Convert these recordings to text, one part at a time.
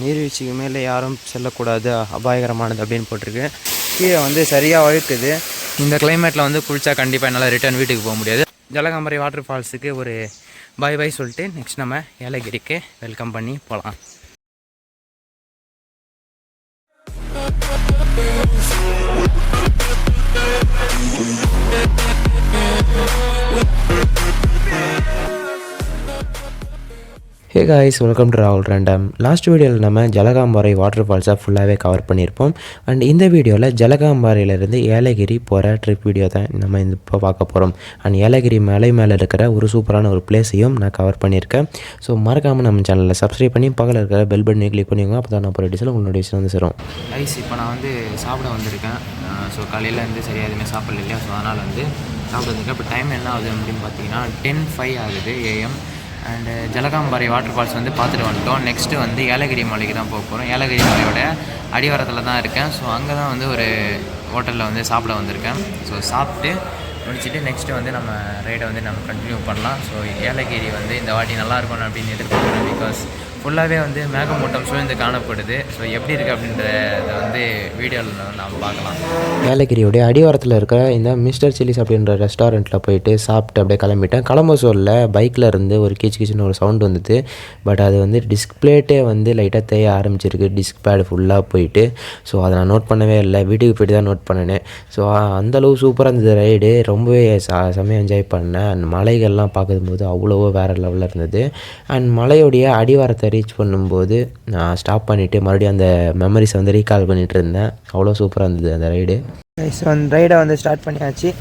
நீர்வீழ்ச்சிக்கு மேலே யாரும் செல்லக்கூடாது, அபாயகரமானது அப்படின்னு போட்டிருக்கு. கீழே வந்து சரியாக வழுக்குது. இந்த கிளைமேட்டில் வந்து குளிச்சா கண்டிப்பாக என்னால் ரிட்டர்ன் வீட்டுக்கு போக முடியாது. ஜலகாம்பரி வாட்டர் ஃபால்ஸுக்கு ஒரு பாய் பாய் சொல்லிட்டு நெக்ஸ்ட் நம்ம ஏலகிரிக்கு வெல்கம் பண்ணி போகலாம். ஹே காய்ஸ், வெல்கம் டு ராகுல் ரேண்டம். லாஸ்ட் வீடியோவில் நம்ம ஜலகாம்பாறை வாட்டர் ஃபால்ஸை ஃபுல்லாகவே கவர் பண்ணியிருப்போம். அண்ட் இந்த வீடியோவில் ஜலகாம்பாறையிலேருந்து ஏலகிரி போகிற ட்ரிப் வீடியோ தான் நம்ம இப்போ பார்க்க போகிறோம். அண்ட் ஏலகிரி மலை மேலே இருக்கிற ஒரு சூப்பரான ஒரு பிளேஸையும் நான் கவர் பண்ணியிருக்கேன். ஸோ மறக்காமல் நம்ம சேனலில் சப்ஸ்கிரைப் பண்ணி பக்கத்தில் இருக்கிற பெல் பட்டனை கிளிக் பண்ணிக்கோங்க. அப்போ தான் நான் போகிற டிஷில் உங்களோட டிஷன் வந்து சேரும். கைஸ், இப்போ நான் வந்து சாப்பிட வந்திருக்கேன். ஸோ காலையில் வந்து சரியாக எதுவுமே சாப்பிடல இல்லையா, ஸோ அதனால் வந்து சாப்பிட வந்திருக்கேன். இப்போ டைம் என்ன ஆகுது அப்படின்னு பார்த்தீங்கன்னா 10:05 ஆகுது AM. And Jalagamparai water falls வந்து பார்த்துட்டு வந்துட்டோம். நெக்ஸ்ட்டு வந்து ஏலகிரி மலைக்கு தான் போக போகிறோம். ஏலகிரி மலையோட அடிவாரத்தில் தான் இருக்கேன். ஸோ அங்கே தான் வந்து ஒரு ஹோட்டலில் வந்து சாப்பிட வந்திருக்கேன். ஸோ சாப்பிட்டு முடிச்சுட்டு நெக்ஸ்ட்டு வந்து நம்ம ரைடை வந்து நம்ம கண்டினியூ பண்ணலாம். ஸோ ஏலகிரி வந்து இந்த வாட்டி நல்லாயிருக்கும் அப்படின்னு எதிர்பார்க்குறேன். பிகாஸ் ஃபுல்லாகவே வந்து மேகமூட்டம் சூழ்ந்து காணப்படுது. ஸோ எப்படி இருக்குது அப்படின்றத வந்து வீடியோவில் நாம் பார்க்கலாம். ஏலகிரியோடைய அடிவாரத்தில் இருக்க இந்த மிஸ்டர் சில்லிஸ் அப்படின்ற ரெஸ்டாரண்ட்டில் போயிட்டு சாப்பிட்டு அப்படியே கிளம்பிட்டேன். கிளம்பசோரில் பைக்கில் இருந்து ஒரு கிச்சின்னு ஒரு சவுண்ட் வந்தது. பட் அது வந்து டிஸ்பிளேட்டே வந்து லைட்டாக தேய ஆரம்பிச்சிருக்கு. டிஸ்க் பேடு ஃபுல்லாக போயிட்டு. ஸோ அதை நான் நோட் பண்ணவே இல்லை, வீட்டுக்கு போய்ட்டு தான் நோட் பண்ணினேன். ஸோ அந்தளவு சூப்பராக இருந்தது ரைடு. ரொம்பவே செம்மையாக என்ஜாய் பண்ணேன். அண்ட் மலைகள்லாம் பார்க்கும்போது அவ்வளோவோ வேறு லெவலில் இருந்தது. அண்ட் மலையோடைய அடிவாரத்தை ரீச் பண்ணும்போது நான் ஸ்டாப் பண்ணிவிட்டு மறுபடியும் அந்த மெமரிஸை வந்து ரீகால் பண்ணிகிட்டு இருந்தேன். அவ்வளோ சூப்பராக இருந்தது அந்த ரைடு. ஸோ அந்த ரைடை வந்து ஸ்டார்ட் பண்ணியாச்சு.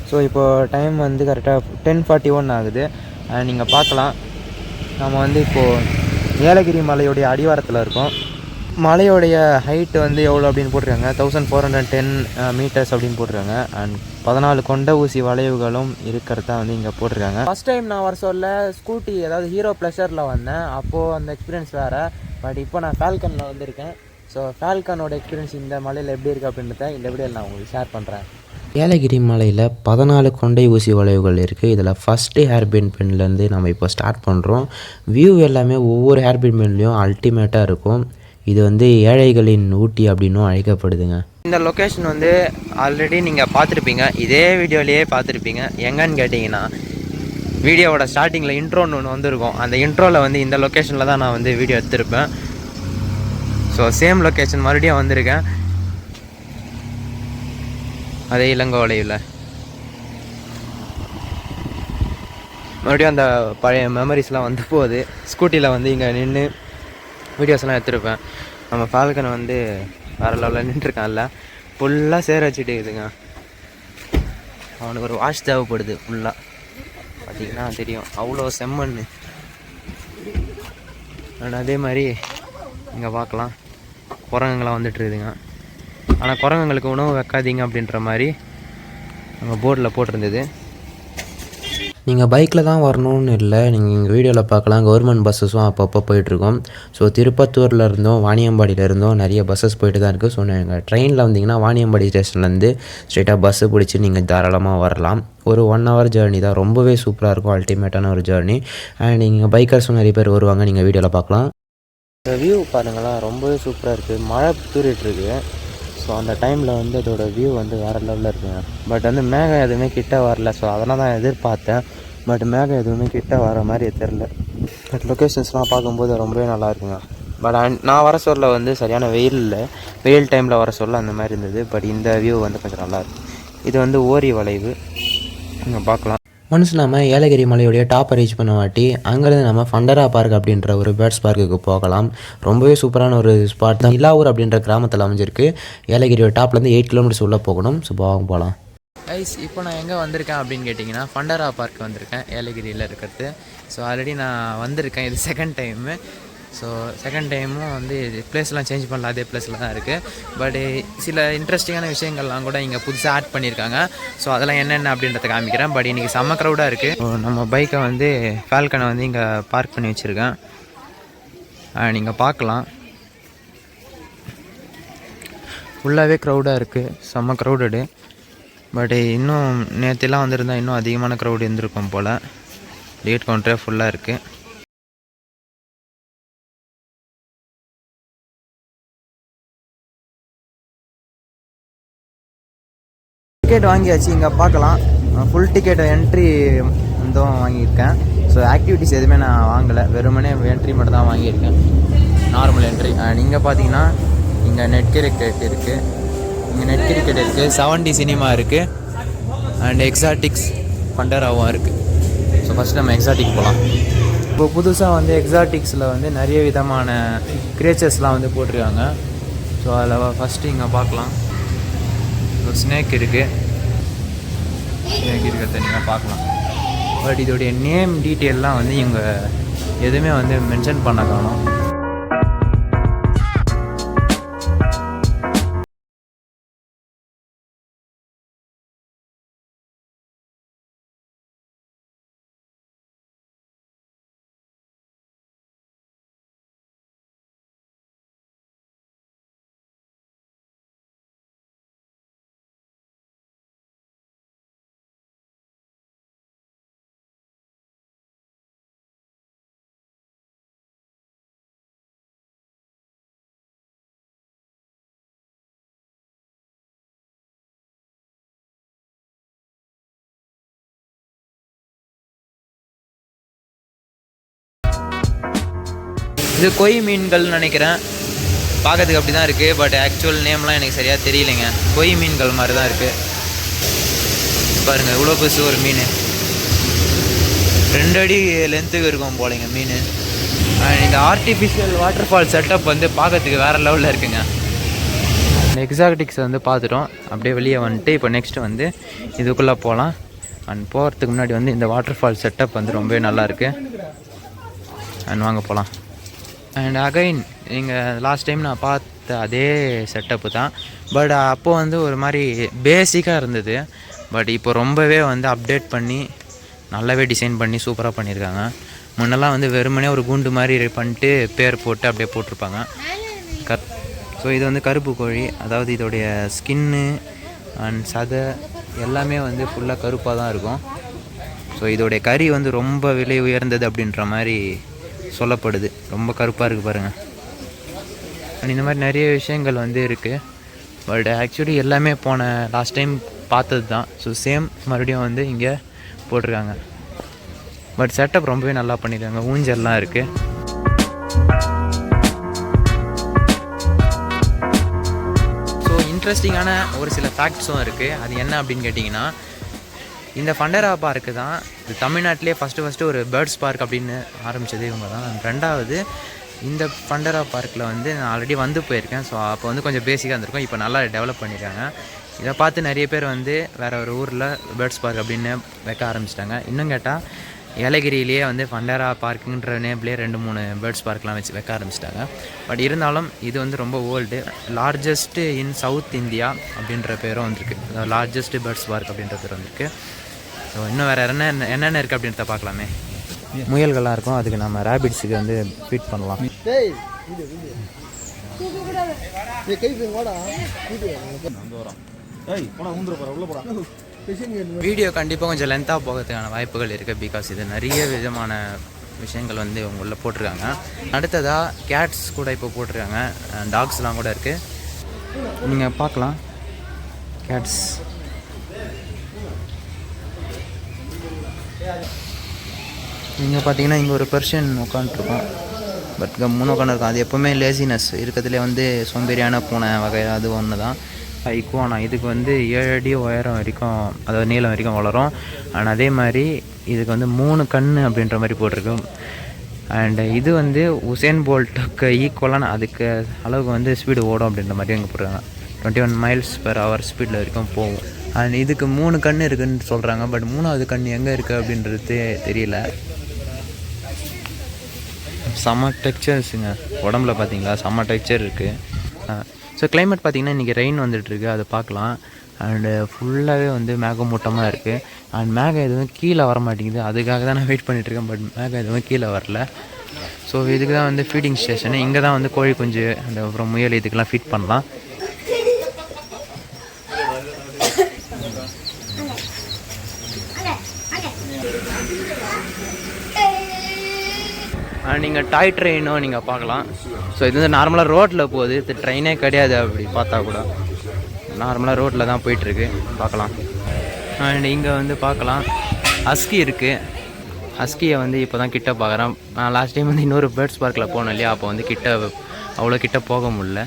ஸோ இப்போது டைம் வந்து கரெக்டாக 10:41 ஆகுது. நீங்கள் பார்க்கலாம், நம்ம வந்து இப்போது ஏலகிரி மலையோடைய அடிவாரத்தில் இருக்கோம். மலையோடைய ஹைட்டு வந்து எவ்வளோ அப்படின்னு போட்டிருக்காங்க, 1410 மீட்டர்ஸ் அப்படின்னு போட்டிருக்காங்க. அண்ட் 14 கொண்ட ஊசி வளைவுகளும் இருக்கிறதா வந்து இங்கே போட்டிருக்காங்க. ஃபஸ்ட் டைம் நான் வர சொல்ல ஸ்கூட்டி, அதாவது ஹீரோ ப்ளஷரில் வந்தேன். அப்போது அந்த எக்ஸ்பீரியன்ஸ் வேறு. பட் இப்போ நான் ஃபால்கனில் வந்திருக்கேன். ஸோ ஃபால்கனோட எக்ஸ்பீரியன்ஸ் இந்த மலையில் எப்படி இருக்குது அப்படின்றத இந்த வீடியோவில் நான் உங்களுக்கு ஷேர் பண்ணுறேன். ஏலகிரி மலையில் 14 கொண்டை ஊசி வளைவுகள் இருக்குது. இதில் ஃபஸ்ட்டு ஹேர்பின் பென்லேருந்து நம்ம இப்போ ஸ்டார்ட் பண்ணுறோம். வியூ எல்லாமே ஒவ்வொரு ஹேர்பின் பென்லேயும் அல்டிமேட்டாக இருக்கும். இது வந்து ஏழைகளின் ஊட்டி அப்படின்னும் அழைக்கப்படுதுங்க. இந்த லொக்கேஷன் வந்து ஆல்ரெடி நீங்கள் பார்த்துருப்பீங்க, இதே வீடியோலேயே பார்த்துருப்பீங்க. எங்கன்னு கேட்டிங்கன்னா வீடியோவோட ஸ்டார்டிங்கில் இன்ட்ரோன்னு ஒன்று வந்திருக்கும். அந்த இன்ட்ரோவில் வந்து இந்த லொக்கேஷனில் தான் நான் வந்து வீடியோ எடுத்திருப்பேன். ஸோ சேம் லொக்கேஷன் மறுபடியும் வந்திருக்கேன், அதே இலங்கை வளைவில். மறுபடியும் அந்த பழைய மெமரிஸ்லாம் வந்து போகுது. ஸ்கூட்டியில் வந்து இங்கே நின்று வீடியோஸ்லாம் எடுத்துருப்பேன். நம்ம ஃபால்கனை வந்து வேறு லெவலில் நின்றுருக்கான்ல, ஃபுல்லாக சேர வச்சுட்டு இருக்குதுங்க. அவனுக்கு ஒரு வாஷ் தேவைப்படுது. ஃபுல்லாக பார்த்திங்கன்னா தெரியும், அவ்வளோ செம்மண். ஆனால் அதே மாதிரி இங்கே பார்க்கலாம், குரங்குங்களாம் வந்துட்டுருக்குதுங்க. ஆனால் குரங்குங்களுக்கு உணவு வைக்காதீங்க அப்படின்ற மாதிரி அங்கே போர்டில் போட்டிருந்தது. நீங்கள் பைக்கில் தான் வரணும்னு இல்லை, நீங்கள் இங்கே வீடியோவில் பார்க்கலாம், கவர்மெண்ட் பஸ்ஸஸும் அப்பப்போ போயிட்டுருக்கோம். ஸோ திருப்பத்தூரில் இருந்தோம், வாணியம்பாடியில் இருந்தோம் நிறைய பஸ்ஸஸ் போயிட்டு தான் இருக்குது. ஸோ நீங்கள் ட்ரெயினில் வந்தீங்கன்னா வாணியம்பாடி ஸ்டேஷன்லேருந்து ஸ்ட்ரெயிட்டாக பஸ்ஸு பிடிச்சி நீங்கள் தாராளமாக வரலாம். ஒரு 1 hour ஜேர்னி தான், ரொம்பவே சூப்பராக இருக்கும், அல்டிமேட்டான ஒரு ஜேர்னி. அண்ட் நீங்கள் பைக்கர்ஸும் நிறைய பேர் வருவாங்க, நீங்கள் வீடியோவில் பார்க்கலாம். இந்த வியூ பாருங்களா, ரொம்பவே சூப்பராக இருக்குது. மழை தூரிட்டுருக்கு. ஸோ அந்த டைமில் வந்து அதோட வியூ வந்து வேறு லெவலில் இருக்குங்க. பட் வந்து மேகம் எதுவுமே கிட்ட வரல. ஸோ அதெல்லாம் தான் எதிர்பார்த்தேன். பட் மேகம் எதுவுமே கிட்ட வர மாதிரி தெரில. பட் லொக்கேஷன்ஸ்லாம் பார்க்கும்போது ரொம்பவே நல்லா இருக்குங்க. பட் நான் வர சொல்ல வந்து சரியான வெயில் டைமில் வர சொல்ல அந்த மாதிரி இருந்தது. பட் இந்த வியூ வந்து கொஞ்சம் நல்லாயிருக்கு. இது வந்து ஓரி வளைவு, இங்கே பார்க்கலாம். ஒன்ஸ் நம்ம ஏலகிரி மலையோடைய டாப்பை ரீச் பண்ண வாட்டி அங்கேருந்து நம்ம ஃபண்டரா பார்க் அப்படின்ற ஒரு பேர்ட்ஸ் பார்க்குக்கு போகலாம். ரொம்பவே சூப்பரான ஒரு ஸ்பாட் தான். இலாவூர் அப்படின்ற கிராமத்தில் அமைஞ்சிருக்கு. ஏலகிரியோட டாப்லேருந்து 8 kilometers உள்ளே போகணும். ஸோ போகலாம். கைஸ், இப்போ நான் எங்கே வந்திருக்கேன் அப்படின்னு கேட்டிங்கன்னா ஃபண்டரா பார்க் வந்திருக்கேன், ஏலகிரியில் இருக்கிறது. ஸோ ஆல்ரெடி நான் வந்திருக்கேன், இது செகண்ட் டைமு. ஸோ செகண்ட் டைமும் வந்து பிளேஸ்லாம் சேஞ்ச் பண்ணல, அதே பிளேஸில் தான் இருக்குது. பட் சில இன்ட்ரெஸ்டிங்கான விஷயங்கள்லாம் கூட இங்கே புதுசாக ஆட் பண்ணியிருக்காங்க. ஸோ அதெல்லாம் என்னென்ன அப்படின்றத காமிக்கிறேன். பட் இன்றைக்கி செம்ம க்ரௌடாக இருக்குது. நம்ம பைக்கை வந்து ஃபால்கனை வந்து இங்கே பார்க் பண்ணி வச்சுருக்கேன், நீங்கள் பார்க்கலாம். ஃபுல்லாகவே க்ரௌடாக இருக்குது, செம்ம க்ரௌடடு. பட் இன்னும் நேற்றுலாம் வந்திருந்தால் இன்னும் அதிகமான க்ரௌடு இருந்திருக்கும் போல். டிக்கெட் கவுண்டரே ஃபுல்லாக இருக்குது. டிக்கெட் வாங்கியாச்சு. இங்கே பார்க்கலாம், ஃபுல் டிக்கெட் என்ட்ரி வந்து வாங்கியிருக்கேன். ஸோ ஆக்டிவிட்டிஸ் எதுவுமே நான் வாங்கலை, வெறுமனே என்ட்ரி மட்டும் தான் வாங்கியிருக்கேன், நார்மல் என்ட்ரி. அண்ட் இங்கே பார்த்தீங்கன்னா இங்கே நெட் கிரிக்கெட் இருக்குது, இங்கே நெட் கிரிக்கெட் இருக்குது, 7D சினிமா இருக்குது, அண்ட் எக்ஸாட்டிக்ஸ் பண்டராவும் இருக்குது. ஸோ ஃபஸ்ட்டு நம்ம எக்ஸாட்டிக் போகலாம். இப்போ புதுசாக வந்து எக்ஸாட்டிக்ஸில் வந்து நிறைய விதமான கிரியேச்சர்ஸ்லாம் வந்து போட்டிருக்காங்க. ஸோ அதில் ஃபஸ்ட்டு இங்கே பார்க்கலாம், ஒரு ஸ்னேக் இருக்குது, ஸ்னேக் இருக்கிறத நீங்கள் பார்க்கலாம். பட் இதோடைய நேம் டீட்டெயிலெலாம் வந்து இவங்க எதுவுமே வந்து மென்ஷன் பண்ண காணோம். இது கொய் மீன்கள்னு நினைக்கிறேன், பார்க்கறதுக்கு அப்படி தான் இருக்குது. பட் ஆக்சுவல் நேம்லாம் எனக்கு சரியாக தெரியலைங்க. கொய் மீன்கள் மாதிரி தான் இருக்குது. பாருங்கள், இவ்வளோ பெருசு ஒரு மீன், 2 அடி லென்த்துக்கு இருக்கும் போலைங்க மீன். இந்த ஆர்டிஃபிஷியல் வாட்டர் ஃபால் செட்டப் வந்து பார்க்கறதுக்கு வேறு லெவலில் இருக்குங்க. இந்த எக்ஸாட்டிக்ஸை வந்து பார்த்துட்டோம், அப்படியே வெளியே வந்துட்டு இப்போ நெக்ஸ்ட்டு வந்து இதுக்குள்ளே போகலாம். அண்ட் போகிறதுக்கு முன்னாடி வந்து இந்த வாட்டர் ஃபால் செட்டப் வந்து ரொம்பவே நல்லாயிருக்கு. அண்ட் வாங்க போகலாம். அண்ட் அகைன் நீங்கள் லாஸ்ட் டைம் நான் பார்த்த அதே செட்டப்பு தான். பட் அப்போது வந்து ஒரு மாதிரி பேசிக்காக இருந்தது. பட் இப்போ ரொம்பவே வந்து அப்டேட் பண்ணி நல்லாவே டிசைன் பண்ணி சூப்பராக பண்ணியிருக்காங்க. முன்னெல்லாம் வந்து வெறுமனே ஒரு குண்டு மாதிரி பண்ணிட்டு பேர் போட்டு அப்படியே போட்டிருப்பாங்க. ஸோ இது வந்து கருப்பு கோழி, அதாவது இதோடைய ஸ்கின்னு அண்ட் சதை எல்லாமே வந்து ஃபுல்லாக கருப்பாக தான் இருக்கும். ஸோ இதோடைய கறி வந்து ரொம்ப விலை உயர்ந்தது அப்படின்ற மாதிரி சொல்லப்படுது. ரொம்ப கருப்பாக இருக்குது பாருங்கள். அண்ட் இந்த மாதிரி நிறைய விஷயங்கள் வந்து இருக்குது. பட் ஆக்சுவலி எல்லாமே போன லாஸ்ட் டைம் பார்த்தது தான். ஸோ சேம் மறுபடியும் வந்து இங்கே போட்டிருக்காங்க. பட் செட்டப் ரொம்பவே நல்லா பண்ணியிருக்காங்க, ஊஞ்சல்லாம் இருக்குது. ஸோ இன்ட்ரெஸ்டிங்கான ஒரு சில ஃபேக்ட்ஸும் இருக்குது. அது என்ன அப்படின்னு கேட்டிங்கன்னா, இந்த ஃபண்டரா பார்க்கு தான் இது தமிழ்நாட்டிலே ஃபஸ்ட்டு ஒரு பேர்ட்ஸ் பார்க் அப்படின்னு ஆரம்பித்தது இவங்க தான். ரெண்டாவது, இந்த ஃபண்டரா பார்க்கில் வந்து நான் ஆல்ரெடி வந்து போயிருக்கேன். ஸோ அப்போ வந்து கொஞ்சம் பேசிக்காக இருந்திருக்கும், இப்போ நல்லா டெவலப் பண்ணியிருக்காங்க. இதை பார்த்து நிறைய பேர் வந்து வேறு ஒரு ஊரில் பேர்ட்ஸ் பார்க் அப்படின்னு வைக்க ஆரம்பிச்சிட்டாங்க. இன்னும் கேட்டால் ஏலகிரியிலேயே வந்து ஃபண்டரா பார்க்குன்ற நேம்லேயே 2-3 பேர்ட்ஸ் பார்க்லாம் வைக்க ஆரம்பிச்சிட்டாங்க. பட் இருந்தாலும் இது வந்து ரொம்ப old, largest in South India அப்படின்ற பேரும் வந்திருக்கு. லார்ஜஸ்ட்டு பேர்ட்ஸ் பார்க் அப்படின்ற பேர் வந்திருக்கு. ஸோ இன்னும் வேறு என்னென்ன இருக்குது அப்படின்றத பார்க்கலாமே. முயல்கள்லாம் இருக்கும், அதுக்கு நம்ம ரேபிட்ஸுக்கு வந்து ஃபீட் பண்ணலாம். வீடியோ கண்டிப்பாக கொஞ்சம் லென்த்தாக போகிறதுக்கான வாய்ப்புகள் இருக்குது. பிகாஸ் இது நிறைய விதமான விஷயங்கள் வந்து இவங்க உள்ள போட்டிருக்காங்க. அடுத்ததாக கேட்ஸ் கூட இப்போ போட்டிருக்காங்க, டாக்ஸ்லாம் கூட இருக்குது, நீங்கள் பார்க்கலாம். கேட்ஸ் நீங்கள் பார்த்தீங்கன்னா இங்கே ஒரு பெர்ஷியன் உட்காந்துருக்கோம். பட் கம்முன்னு உட்காந்துருக்கோம். அது எப்போவுமே லேசினஸ் இருக்கிறதுலே வந்து சோம்பேறியான பூனை வகை அது ஒன்று தான். ஐக்குவானா இதுக்கு வந்து 7 அடி உயரம் வரைக்கும், அதாவது நீளம் வரைக்கும் வளரும். அண்ட் அதே மாதிரி இதுக்கு வந்து 3 கண் அப்படின்ற மாதிரி போட்டிருக்கு. அண்டு இது வந்து உசேன் போல்ட்டுக்கு ஈக்குவலான அதுக்கு அளவுக்கு வந்து ஸ்பீடு ஓடும் அப்படின்ற மாதிரி இங்கே போடுறாங்க. 21 mph ஸ்பீடில் வரைக்கும் போகும். அண்ட் இதுக்கு 3 கண் இருக்குதுன்னு சொல்கிறாங்க. பட் 3வது கண் எங்கே இருக்குது அப்படின்றது தெரியல. செம்ம டெக்ஸ்சர்ஸுங்க உடம்புல பார்த்தீங்களா, செம்ம டெக்ஸ்சர் இருக்குது. ஸோ கிளைமேட் பார்த்திங்கன்னா இன்றைக்கி ரெயின் வந்துட்டுருக்கு, அதை பார்க்கலாம். அண்டு ஃபுல்லாகவே வந்து மேகமூட்டமாக இருக்குது. அண்ட் மேகம் எதுவும் கீழே வர மாட்டேங்குது, அதுக்காக தான் நான் வெயிட் பண்ணிகிட்ருக்கேன். பட் மேகம் எதுவும் கீழே வரல. ஸோ இதுக்கு தான் வந்து ஃபீடிங் ஸ்டேஷனு. இங்கே தான் வந்து கோழி குஞ்சு அந்த அப்புறம் முயல் இதுக்கெல்லாம் ஃபீட் பண்ணலாம். நீங்கள் டாய் ட்ரெயினும் நீங்கள் பார்க்கலாம். ஸோ இது வந்து நார்மலாக ரோட்டில் போகுது, இது ட்ரெயினே கிடையாது. அப்படி பார்த்தா கூட நார்மலாக ரோட்டில் தான் போயிட்டுருக்கு, பார்க்கலாம். அண்ட் இங்கே வந்து பார்க்கலாம் ஹஸ்கி இருக்குது. ஹஸ்கியை வந்து இப்போ தான் கிட்ட பார்க்குறேன். நான் லாஸ்ட் டைம் வந்து இன்னொரு பேர்ட்ஸ் பார்க்கில் போனேன் இல்லையா, அப்போ வந்து கிட்ட அவ்வளோ கிட்ட போக முடியல.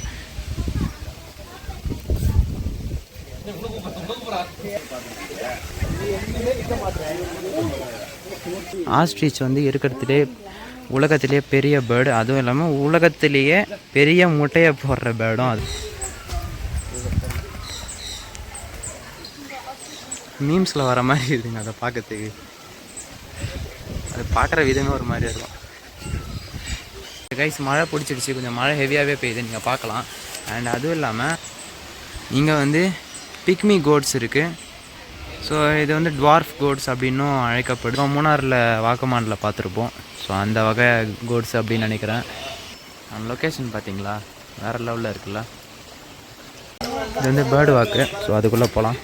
ஆஸ்ட்ரிச் வந்து இருக்கிறதுலே உலகத்திலே பெரிய பேர்டு, அதுவும் இல்லாமல் உலகத்திலேயே பெரிய முட்டையை போடுற பேர்டும் அது. மீம்ஸில் வர மாதிரி இருக்குங்க அதை பார்க்கறதுக்கு. அது பார்க்குற விதமே ஒரு மாதிரி இருக்கும். கைஸ் மழை பிடிச்சிடுச்சு, கொஞ்சம் மழை ஹெவியாகவே பெய்யுது, நீங்கள் பார்க்கலாம். அண்ட் அதுவும் இல்லாமல் இங்கே வந்து பிக்மி கோட்ஸ் இருக்குது. ஸோ இது வந்து டுவார்ஃப் கோட்ஸ் அப்படின்னும் அழைக்கப்படும். மூணாரில் வாக்கமானில் பார்த்துருப்போம். ஸோ அந்த வகை கோட்ஸ் அப்படின்னு நினைக்கிறேன். லொக்கேஷன் பார்த்தீங்களா, வேறு லெவலில் இருக்குல்ல. இது வந்து பேர்டு வாக்கு. ஸோ அதுக்குள்ளே போகலாம்.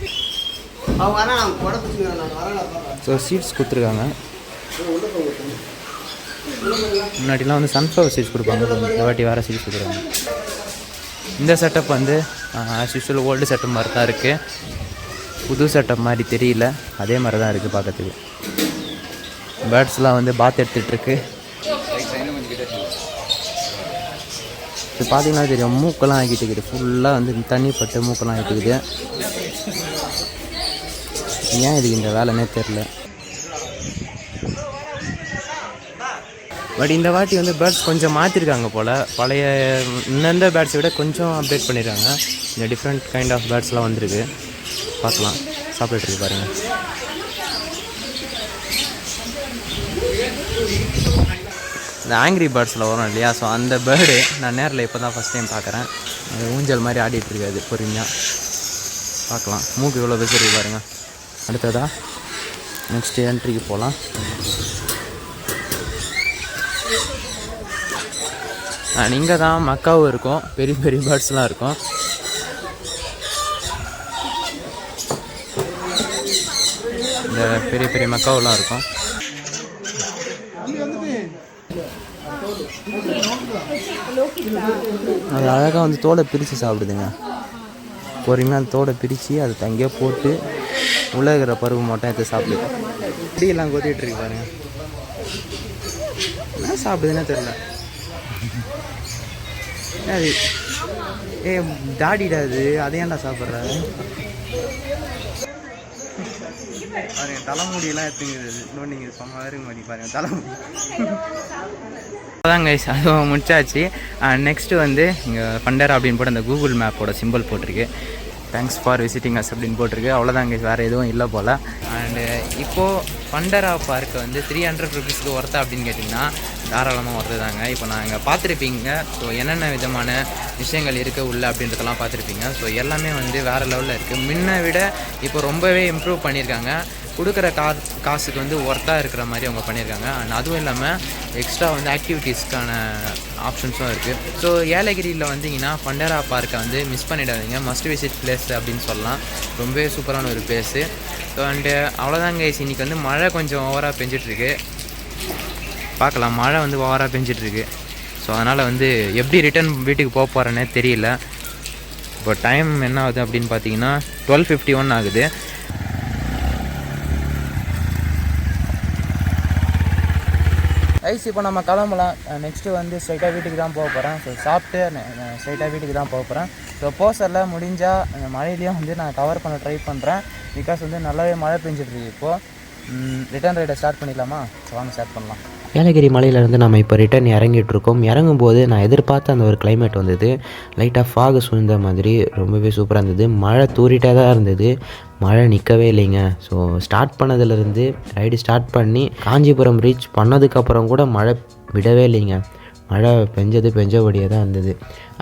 ஸோ சீட்ஸ் கொடுத்துருக்காங்க. முன்னாடிலாம் வந்து சன்ஃப்ளவர் சீட்ஸ் கொடுப்பாங்க, இந்த வாட்டி வேறு சீட்ஸ் கொடுக்குறாங்க. இந்த செட்டப் வந்து ஆஸ் யூஷுவல் ஓல்டு செட்டப் மாதிரி தான் இருக்குது. புது செட்டப் மாதிரி தெரியல, அதே மாதிரி தான் இருக்குது பார்க்கறதுக்கு. பேர்ட்ஸ்லாம் வந்து பாத் எடுத்துகிட்ருக்கு. இது பார்த்தீங்கன்னா தெரியும், மூக்கெல்லாம் ஆகிட்டு இருக்குது. ஃபுல்லாக வந்து தண்ணி பட்டு மூக்கெல்லாம் ஆகிட்டுக்குது. ஏன் இதுக்கு இந்த வேலைன்னே தெரில. பட் இந்த வாட்டி வந்து பேர்ட்ஸ் கொஞ்சம் மாற்றிருக்காங்க போல். பழைய இந்த பேர்ட்ஸை விட கொஞ்சம் அப்டேட் பண்ணியிருக்காங்க. இந்த டிஃப்ரெண்ட் கைண்ட் ஆஃப் பேர்ட்ஸ்லாம் வந்துருக்கு. பார்க்கலாம், சாப்பிட்டுருக்கு பாருங்கள். இந்த ஆங்கிரி பேர்ட்ஸில் வரும் இல்லையா, ஸோ அந்த பேர்டு நான் நேரில் இப்போ தான் ஃபஸ்ட் டைம் பார்க்குறேன். அது ஊஞ்சல் மாதிரி ஆடிட்டுருக்காது பொறுமையாக. பார்க்கலாம், மூக்கு இவ்வளோ பெருசு பாருங்கள். அடுத்ததாக நெக்ஸ்ட்டு என்ட்ரிக்கு போகலாம். இங்கே தான் மக்காவும் இருக்கும், பெரிய பெரிய பேர்ட்ஸ்லாம் இருக்கும். இந்த பெரிய பெரிய மக்காவெல்லாம் இருக்கும். அது அழகாக வந்து தோலை பிரித்து சாப்பிடுதுங்க. பொறுமையாக அந்த தோலை பிரித்து அதை தங்கியே போட்டு உள்ளே இருக்கிற பருவ மட்டும் எடுத்து சாப்பிடுது. இப்படியெல்லாம் கொத்திட்டு இருக்கு பாருங்க. என்ன சாப்பிடுதுன்னே தெரில. அது தாடிடாது, அதையாண்டா சாப்பிட்ற பாருங்க. தலைமுடியெல்லாம் எடுத்துங்கிறது இன்னும் நீங்கள் சொன்ன மாதிரி மாதிரி பாருங்க தலைமுடி. அதான் கைஸ், அதுவும் முடிச்சாச்சு. நெக்ஸ்ட்டு வந்து இங்கே ஃபண்டரா அப்படின்னு போட்டு அந்த கூகுள் மேப்போட சிம்பிள் போட்டிருக்கு. தேங்க்ஸ் ஃபார் விசிட்டிங் அஸ் அப்படின்னு போட்டிருக்கு. அவ்வளோதான் கைஸ், வேறு எதுவும் இல்லை போல். அண்டு இப்போது ஃபண்டரா பார்க்கு வந்து 300 ருபீஸ்க்கு ஒர்த்தா அப்படின்னு கேட்டிங்கன்னா தாராளமாக ஒர்த்து இப்போ நாங்கள் பார்த்துருப்பீங்க. ஸோ என்னென்ன விதமான விஷயங்கள் இருக்குது உள்ள அப்படின்றதெல்லாம் பார்த்துருப்பீங்க. ஸோ எல்லாமே வந்து வேறு லெவலில் இருக்குது. முன்ன விட இப்போ ரொம்பவே இம்ப்ரூவ் பண்ணியிருக்காங்க. கொடுக்குற காசுக்கு வந்து ஒர்த்தாக இருக்கிற மாதிரி அவங்க பண்ணியிருக்காங்க. அண்ட் அதுவும் இல்லாமல் எக்ஸ்ட்ரா வந்து ஆக்டிவிட்டீஸ்க்கான ஆப்ஷன்ஸும் இருக்குது. ஸோ ஏலகிரியில் வந்தீங்கன்னா ஃபண்டரா பார்க்கை வந்து மிஸ் பண்ணிடாதீங்க. மஸ்ட் விசிட் பிளேஸ் அப்படின்னு சொல்லலாம். ரொம்பவே சூப்பரான ஒரு பிளேஸு. ஸோ அண்டு அவ்வளோதாங்க கைஸ். இன்றைக்கி வந்து மழை கொஞ்சம் ஓவராக பெஞ்சிட்ருக்கு. பார்க்கலாம், மழை வந்து ஓவராக பெஞ்சிட்ருக்கு. ஸோ அதனால் வந்து எப்படி ரிட்டர்ன் வீட்டுக்கு போக போகிறேன்னே தெரியல. இப்போ டைம் என்ன ஆகுது அப்படின்னு பார்த்தீங்கன்னா 12:51 ஆகுது. ஐஸ் இப்போ நம்ம கிளம்பலாம். நெக்ஸ்ட்டு வந்து ஸ்ட்ரைட்டாக வீட்டுக்கு தான் போக போகிறேன். ஸோ சாப்பிட்டு ஸ்ட்ரைட்டாக வீட்டுக்கு தான் போக போகிறேன். ஸோ போஸ்டரில் முடிஞ்சால் மழையிலையும் வந்து நான் கவர் பண்ண ட்ரை பண்ணுறேன். பிகாஸ் வந்து நல்லாவே மழை பெஞ்சிட்ருக்கு. இப்போது ரிட்டர்ன் ரைடை ஸ்டார்ட் பண்ணிடலாமா? வாங்க ஸ்டார்ட் பண்ணலாம். ஏலகிரி மலையிலேருந்து நம்ம இப்போ ரிட்டர்ன் இறங்கிட்டுருக்கோம். இறங்கும்போது நான் எதிர்பார்த்த அந்த ஒரு கிளைமேட் வந்தது. லைட்டாக ஃபாகு சூழ்ந்த மாதிரி ரொம்பவே சூப்பராக இருந்தது. மழை தூரிட்டே தான் இருந்தது, மழை நிற்கவே இல்லைங்க. ஸோ ஸ்டார்ட் பண்ணதுலேருந்து ரைடு ஸ்டார்ட் பண்ணி காஞ்சிபுரம் ரீச் பண்ணதுக்கப்புறம் கூட மழை விடவே இல்லைங்க. மழை பெஞ்சபடியே தான் இருந்தது.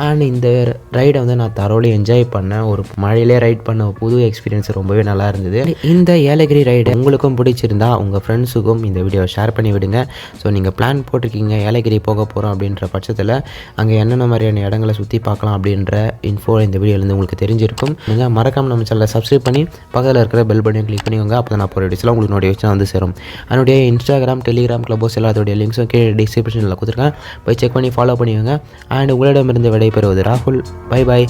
அண்ட் இந்த ரைடை வந்து நான் தரோலி என்ஜாய் பண்ணேன். ஒரு மழையிலே ரைட் பண்ண புது எக்ஸ்பீரியன்ஸ் ரொம்பவே நல்லா இருந்தது. இந்த ஏலகிரி ரைடு உங்களுக்கும் பிடிச்சிருந்தா உங்கள் ஃப்ரெண்ட்ஸுக்கும் இந்த வீடியோவை ஷேர் பண்ணி விடுங்க. ஸோ நீங்கள் பிளான் போட்டிருக்கீங்க ஏலகிரி போக போகிறோம் அப்படின்ற பட்சத்தில் அங்கே என்னென்ன மாதிரியான இடங்களை சுற்றி பார்க்கலாம் அப்படின்ற இன்ஃபோ இந்த வீடியோலேருந்து உங்களுக்கு தெரிஞ்சிருக்கும். நீங்கள் மறக்காமல் நம்ம சேனலை சப்ஸ்கிரைப் பண்ணி பக்கத்தில் இருக்கிற பெல் பட்டனை கிளிக் பண்ணிக்கோங்க. அப்போ தான் நான் போகிற வீடியோஸ்லாம் உங்களுக்கு நோட்டிஃபிகேஷன் வந்து சேரும். அதனுடைய இன்ஸ்டாகிராம், டெலிகிராம், கிளப்ஹவுஸ் எல்லாத்தோடைய லிங்க்ஸும் கீழே டிஸ்கிரிப்ஷனில் கொடுத்துருக்கேன். போய் செக் பண்ணி ஃபாலோ பண்ணிக்கோங்க. அண்ட் உங்களிடமிருந்து விடைபெறுவது ராகுல். Bye bye.